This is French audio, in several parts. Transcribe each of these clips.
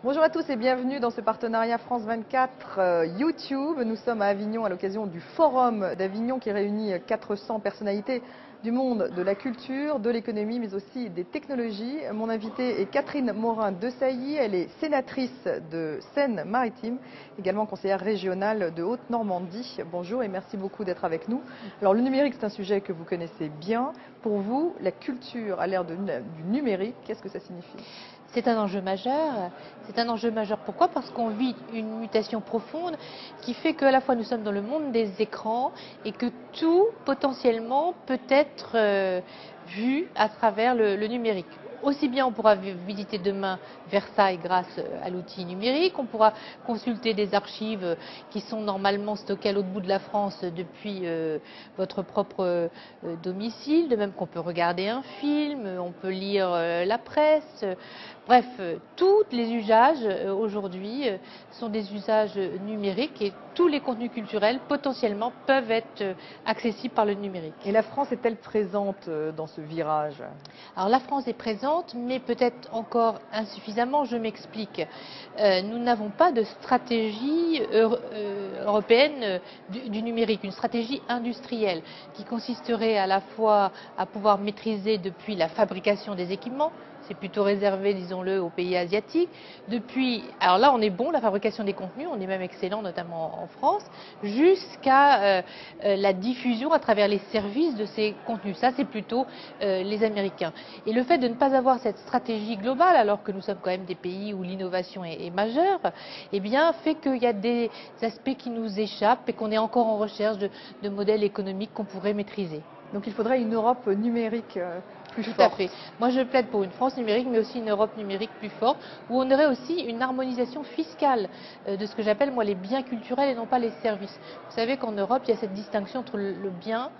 Bonjour à tous et bienvenue dans ce partenariat France 24 YouTube. Nous sommes à Avignon à l'occasion du Forum d'Avignon qui réunit 400 personnalités du monde de la culture, de l'économie, mais aussi des technologies. Mon invitée est Catherine Morin-Desailly. Elle est sénatrice de Seine-Maritime, également conseillère régionale de Haute-Normandie. Bonjour et merci beaucoup d'être avec nous. Alors le numérique, c'est un sujet que vous connaissez bien. Pour vous, la culture à l'ère du numérique, qu'est-ce que ça signifie ? C'est un enjeu majeur. C'est un enjeu majeur. Pourquoi? Parce qu'on vit une mutation profonde qui fait qu'à la fois nous sommes dans le monde des écrans et que tout potentiellement peut être vu à travers le numérique. Aussi bien on pourra visiter demain Versailles grâce à l'outil numérique, on pourra consulter des archives qui sont normalement stockées à l'autre bout de la France depuis votre propre domicile, de même qu'on peut regarder un film, on peut lire la presse. Bref, tous les usages aujourd'hui sont des usages numériques et tous les contenus culturels potentiellement peuvent être accessibles par le numérique. Et la France est-elle présente dans ce virage? Alors la France est présente, mais peut-être encore insuffisamment, je m'explique. Nous n'avons pas de stratégie européenne du numérique, une stratégie industrielle qui consisterait à la fois à pouvoir maîtriser depuis la fabrication des équipements. C'est plutôt réservé, disons-le, aux pays asiatiques. Alors là, on est bon, la fabrication des contenus, on est même excellent, notamment en France, jusqu'à la diffusion à travers les services de ces contenus. Ça, c'est plutôt les Américains. Et le fait de ne pas avoir cette stratégie globale, alors que nous sommes quand même des pays où l'innovation est majeure, eh bien, fait qu'il y a des aspects qui nous échappent et qu'on est encore en recherche de modèles économiques qu'on pourrait maîtriser. Donc il faudrait une Europe numérique plus forte. Tout à fait. Moi, je plaide pour une France numérique, mais aussi une Europe numérique plus forte, où on aurait aussi une harmonisation fiscale de ce que j'appelle, moi, les biens culturels et non pas les services. Vous savez qu'en Europe, il y a cette distinction entre le bien,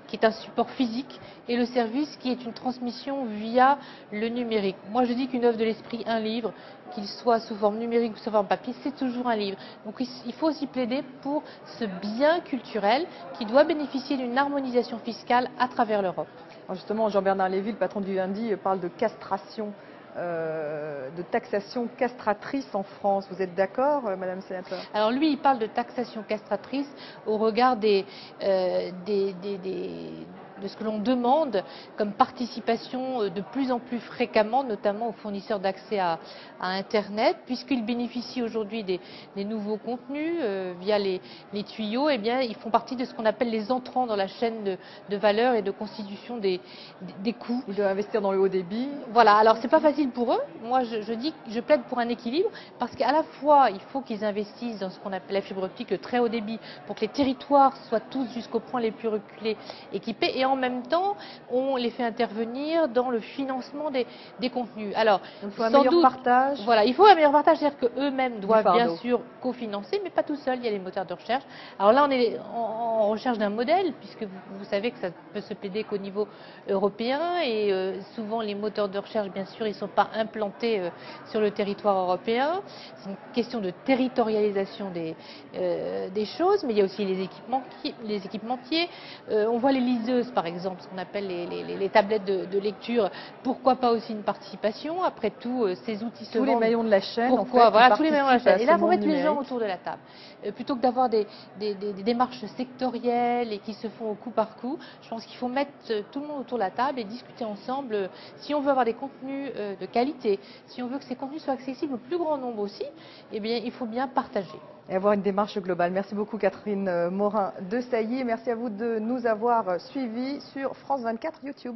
qui est un support physique, et le service qui est une transmission via le numérique. Moi, je dis qu'une œuvre de l'esprit, un livre, qu'il soit sous forme numérique ou sous forme papier, c'est toujours un livre. Donc il faut aussi plaider pour ce bien culturel qui doit bénéficier d'une harmonisation fiscale à travers l'Europe. Justement, Jean-Bernard Lévy, le patron du Lundi, parle de castration, de taxation castratrice en France. Vous êtes d'accord, Madame Sénateur? Alors lui, il parle de taxation castratrice au regard de ce que l'on demande comme participation de plus en plus fréquemment, notamment aux fournisseurs d'accès à Internet, puisqu'ils bénéficient aujourd'hui des nouveaux contenus via les tuyaux. Eh bien, ils font partie de ce qu'on appelle les entrants dans la chaîne de valeur et de constitution des coûts. Ils doivent investir dans le haut débit. Voilà, alors c'est pas facile pour eux. Moi, je plaide pour un équilibre, parce qu'à la fois, il faut qu'ils investissent dans ce qu'on appelle la fibre optique, le très haut débit, pour que les territoires soient tous jusqu'au point les plus reculés équipés, et en même temps, on les fait intervenir dans le financement des contenus. Alors, il faut un meilleur partage. Voilà, il faut un meilleur partage, c'est-à-dire qu'eux-mêmes doivent bien sûr cofinancer, mais pas tout seul, il y a les moteurs de recherche. Alors là, on est en recherche d'un modèle, puisque vous savez que ça peut se plaider qu'au niveau européen, et souvent les moteurs de recherche, bien sûr, ils ne sont pas implantés sur le territoire européen. C'est une question de territorialisation des choses, mais il y a aussi les équipementiers. On voit les liseuses, par exemple, ce qu'on appelle les tablettes de lecture. Pourquoi pas aussi une participation? Après tout, ces outils se vendent. Tous les maillons de la chaîne, Pourquoi? En fait, voilà, tous les maillons de la chaîne. Et là, il faut mettre numérique. les gens autour de la table. Plutôt que d'avoir des démarches sectorielles et qui se font au coup par coup, je pense qu'il faut mettre tout le monde autour de la table et discuter ensemble. Si on veut avoir des contenus de qualité, si on veut que ces contenus soient accessibles au plus grand nombre aussi, eh bien, il faut bien partager. Et avoir une démarche globale. Merci beaucoup Catherine Morin-Desailly. Merci à vous de nous avoir suivis sur France 24 YouTube.